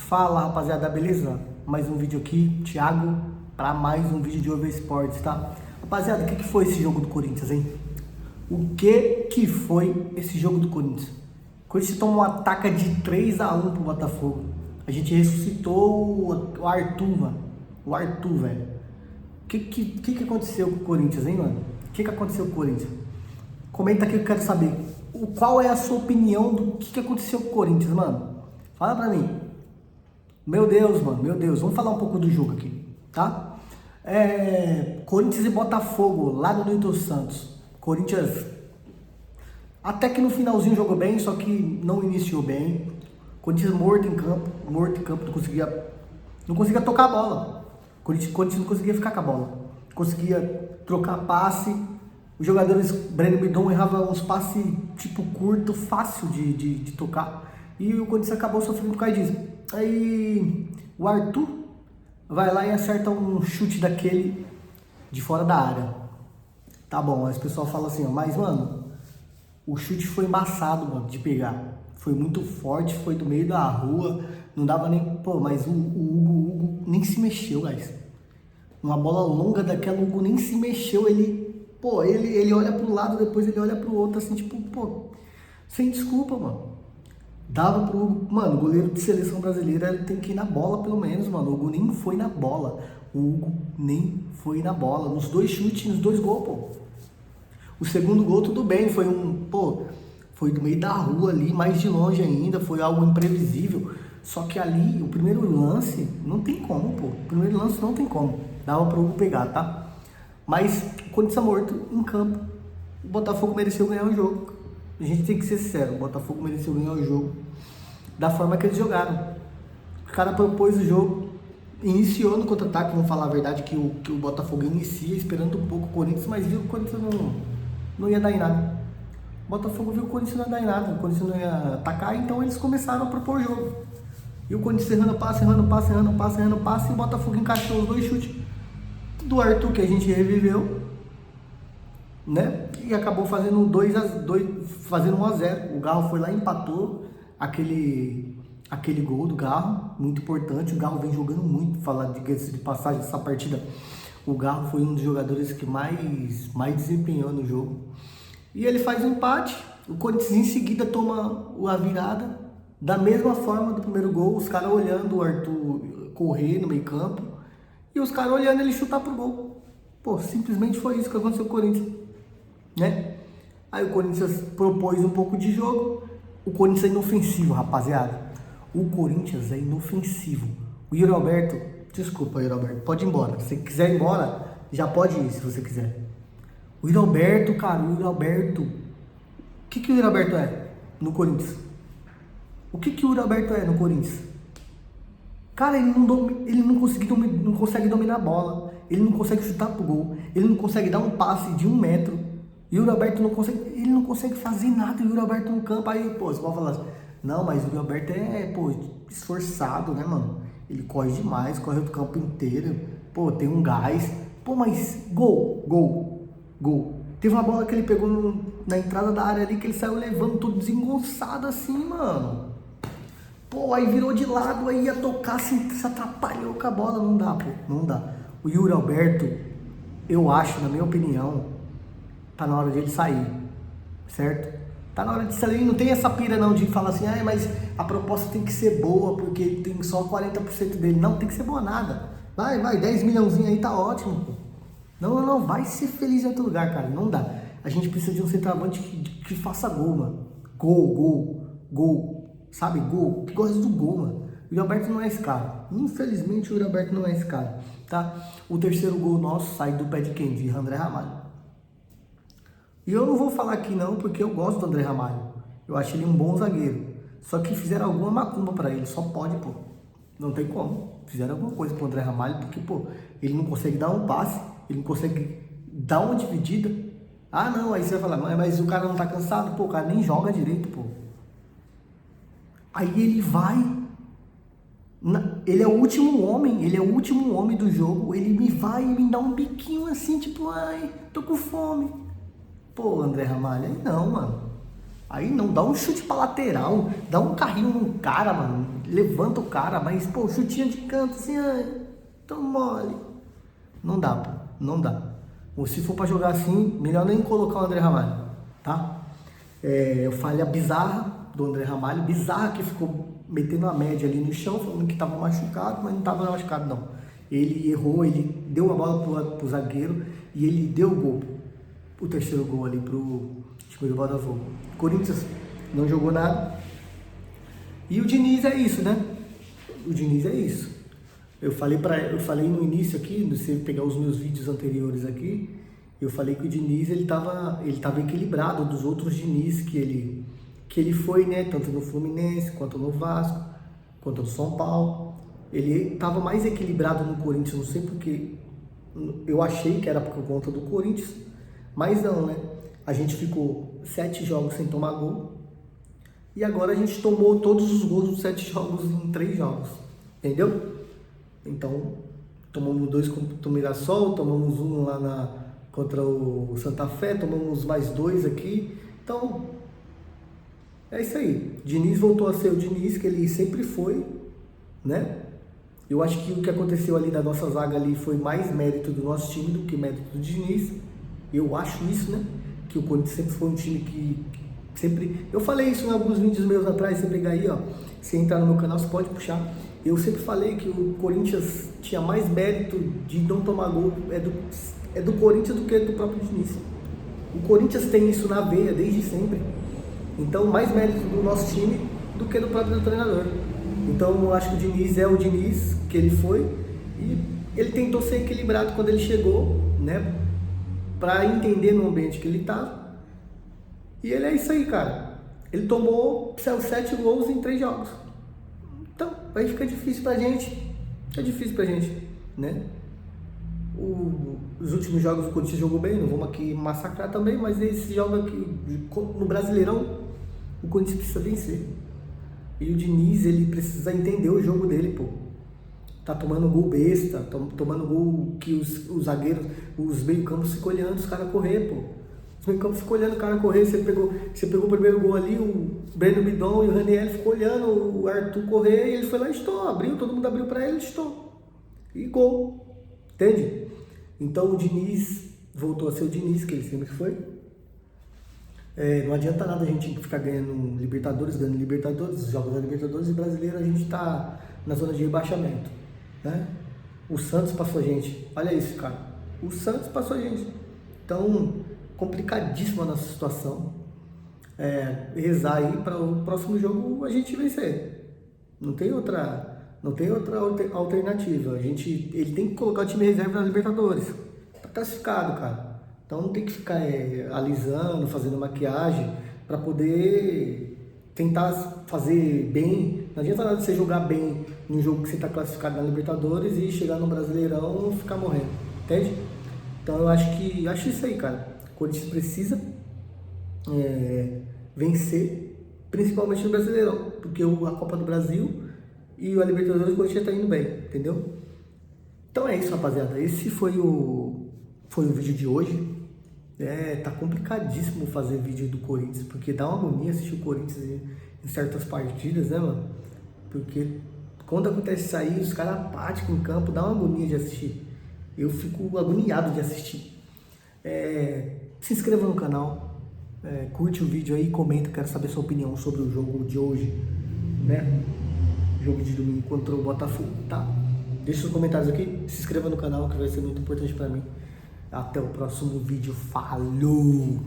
Fala rapaziada, beleza? Mais um vídeo aqui, Thiago, para mais um vídeo de Over Sports, tá? Rapaziada, o que foi esse jogo do Corinthians, hein? O que foi esse jogo do Corinthians? O Corinthians tomou um ataque de 3-1 pro Botafogo. A gente ressuscitou o Arthur, mano. O Arthur, velho. O que aconteceu com o Corinthians, hein, mano? O que aconteceu com o Corinthians? Comenta aqui que eu quero saber. Qual é a sua opinião do que aconteceu com o Corinthians, mano? Fala pra mim. Meu Deus, mano, meu Deus. Vamos falar um pouco do jogo aqui, tá? Corinthians e Botafogo, lá no Newton Santos. Corinthians até que no finalzinho jogou bem, só que não iniciou bem. Corinthians morto em campo, não conseguia tocar a bola. Corinthians não conseguia ficar com a bola. Conseguia trocar passe. Os jogadores, Breno Bidon errava uns passes tipo curto, fácil de tocar. E o Corinthians acabou sofrendo por causa disso. Aí o Arthur vai lá e acerta um chute daquele de fora da área. Tá bom, aí o pessoal fala assim, ó, mas mano, o chute foi embaçado, mano, de pegar. Foi muito forte, foi do meio da rua, não dava nem... Pô, mas o Hugo nem se mexeu, guys. Uma bola longa daquela, o Hugo nem se mexeu, ele olha pro lado, depois ele olha pro outro, assim, tipo, pô, sem desculpa, mano. Dava pro Hugo, mano, o goleiro de seleção brasileira, ele tem que ir na bola pelo menos, mano. O Hugo nem foi na bola. O Hugo nem foi na bola. Nos dois chutes, nos dois gols, pô. O segundo gol, tudo bem, foi do meio da rua ali, mais de longe ainda, foi algo imprevisível. Só que ali, o primeiro lance, não tem como, pô. O primeiro lance não tem como. Dava pro Hugo pegar, tá? Mas, quando está morto em campo, o Botafogo mereceu ganhar o jogo. A gente tem que ser sincero, o Botafogo mereceu ganhar o jogo da forma que eles jogaram. O cara propôs o jogo, iniciou no contra-ataque, vamos falar a verdade que o Botafogo inicia esperando um pouco o Corinthians, mas viu que o Corinthians não ia dar em nada. O Botafogo viu que o Corinthians não ia dar em nada, o Corinthians não ia atacar, então eles começaram a propor o jogo. E o Corinthians errando passe, e o Botafogo encaixou os dois chutes do Arthur que a gente reviveu, né? E acabou fazendo 1-0. O Garro foi lá e empatou aquele gol do Garro, muito importante. O Garro vem jogando muito, falar de passagem dessa partida. O Garro foi um dos jogadores que mais desempenhou no jogo. E ele faz um empate. O Corinthians em seguida toma a virada, da mesma forma do primeiro gol. Os caras olhando o Arthur correr no meio campo e os caras olhando ele chutar pro gol. Pô, simplesmente foi isso que aconteceu com o Corinthians, né? Aí o Corinthians propôs um pouco de jogo. O Corinthians é inofensivo, rapaziada. O Corinthians é inofensivo. O Yuri Alberto, desculpa, Yuri Alberto, pode ir embora. Se você quiser ir embora, já pode ir, se você quiser. O Yuri Alberto, cara, o Yuri Alberto. O que o Yuri Alberto é no Corinthians? O que o Yuri Alberto é no Corinthians? Cara, ele não consegue dominar a bola. Ele não consegue chutar pro gol. Ele não consegue dar um passe de 1 metro. Yuri Alberto não consegue fazer nada. Yuri Alberto no campo, aí, pô, você pode falar assim, não, mas o Yuri Alberto esforçado, né, mano? Ele corre demais, corre o campo inteiro, pô, tem um gás. Pô, mas gol. Teve uma bola que ele pegou na entrada da área ali, que ele saiu levando todo desengonçado assim, mano. Pô, aí virou de lado, aí ia tocar, se atrapalhou com a bola. Não dá, pô, não dá. O Yuri Alberto, eu acho, na minha opinião, tá na hora de ele sair, certo? Tá na hora de sair, não tem essa pira não de falar assim, mas a proposta tem que ser boa, porque ele tem só 40% dele. Não, tem que ser boa nada. Vai, 10 milhãozinho aí tá ótimo, pô. Não, vai ser feliz em outro lugar, cara, não dá. A gente precisa de um centroavante que faça gol, mano. Gol. Sabe, gol, que gosta do gol, mano. O Yuri Alberto não é esse cara. Infelizmente, o Yuri Alberto não é esse cara, tá? O terceiro gol nosso sai do pé de quem? De André Ramalho. E eu não vou falar aqui não, porque eu gosto do André Ramalho. Eu acho ele um bom zagueiro. Só que fizeram alguma macumba pra ele, só pode, pô. Não tem como. Fizeram alguma coisa pro André Ramalho, porque, pô, ele não consegue dar um passe, ele não consegue dar uma dividida. Ah, não, aí você vai falar, mas o cara não tá cansado? Pô, o cara nem joga direito, pô. Aí ele vai, ele é o último homem do jogo, ele me vai e me dá um biquinho assim, tipo, ai, tô com fome. Pô, André Ramalho, aí não, mano. Aí não, dá um chute pra lateral, dá um carrinho no cara, mano, levanta o cara, mas, pô, chutinho de canto, assim, ai, tão mole. Não dá, pô, não dá. Ou se for pra jogar assim, melhor nem colocar o André Ramalho, tá? Eu falei a bizarra do André Ramalho, bizarra que ficou metendo a média ali no chão, falando que tava machucado, mas não tava machucado não. Ele errou, ele deu a bola pro zagueiro e ele deu o gol, o terceiro gol ali pro time do Botafogo. O Corinthians não jogou nada. E o Diniz é isso, né? O Diniz é isso. Eu falei no início aqui, se você pegar os meus vídeos anteriores aqui, eu falei que o Diniz ele tava equilibrado dos outros Diniz que ele foi, né? Tanto no Fluminense, quanto no Vasco, quanto no São Paulo. Ele estava mais equilibrado no Corinthians, não sei porque. Eu achei que era por conta do Corinthians, mas não, né? A gente ficou 7 jogos sem tomar gol e agora a gente tomou todos os gols dos 7 jogos em 3 jogos, entendeu? Então, tomamos 2 contra o Mirassol, tomamos 1 lá contra o Santa Fé, tomamos mais 2 aqui. Então, é isso aí. Diniz voltou a ser o Diniz que ele sempre foi, né? Eu acho que o que aconteceu ali da nossa zaga ali foi mais mérito do nosso time do que mérito do Diniz. Eu acho isso, né? Que o Corinthians sempre foi um time que sempre... Eu falei isso em alguns vídeos meus atrás, você pegar aí, ó. Se entrar no meu canal, você pode puxar. Eu sempre falei que o Corinthians tinha mais mérito de não tomar gol. É do Corinthians do que do próprio Diniz. O Corinthians tem isso na veia desde sempre. Então, mais mérito do nosso time do que do próprio treinador. Então, eu acho que o Diniz é o Diniz que ele foi e ele tentou ser equilibrado quando ele chegou, né? Para entender no ambiente que ele tá. E ele é isso aí, cara. Ele tomou 7 gols em 3 jogos. Então, aí fica difícil pra gente. É difícil pra gente, né? Os últimos jogos o Corinthians jogou bem, não vamos aqui massacrar também, mas esse jogo aqui, no Brasileirão, o Corinthians precisa vencer. E o Diniz, ele precisa entender o jogo dele, pô. Tá tomando gol besta, tomando gol que os zagueiros, os meio-campos ficam olhando os caras correr, pô. Os meio-campos ficam olhando o cara correr, você pegou o primeiro gol ali, o Breno Bidon e o Raniel ficou olhando o Arthur correr e ele foi lá e estou, abriu, todo mundo abriu pra ele, estou. E gol, entende? Então o Diniz voltou a ser o Diniz, que ele sempre foi. Não adianta nada a gente ficar ganhando Libertadores, os jogos da Libertadores e brasileiro a gente tá na zona de rebaixamento, né? O Santos passou a gente, olha isso, cara, o Santos passou a gente. Então, complicadíssima a nossa situação. Rezar aí para o próximo jogo a gente vencer. Não tem outra alternativa. Ele tem que colocar o time reserva na Libertadores. Tá classificado, cara. Então não tem que ficar alisando, fazendo maquiagem para poder tentar fazer bem. Não adianta nada você jogar bem num jogo que você está classificado na Libertadores e chegar no Brasileirão e ficar morrendo, entende? Então eu acho isso aí, cara. O Corinthians precisa vencer, principalmente no Brasileirão, porque a Copa do Brasil e a Libertadores o Corinthians está indo bem, entendeu? Então é isso, rapaziada. Esse foi o vídeo de hoje. Tá complicadíssimo fazer vídeo do Corinthians, porque dá uma agonia assistir o Corinthians em certas partidas, né, mano? Porque quando acontece isso aí, os caras apáticos em campo, dá uma agonia de assistir. Eu fico agoniado de assistir. Se inscreva no canal, curte o vídeo aí, comenta, quero saber sua opinião sobre o jogo de hoje, né? Jogo de domingo contra o Botafogo, tá? Deixa os comentários aqui, se inscreva no canal que vai ser muito importante pra mim. Até o próximo vídeo, falou!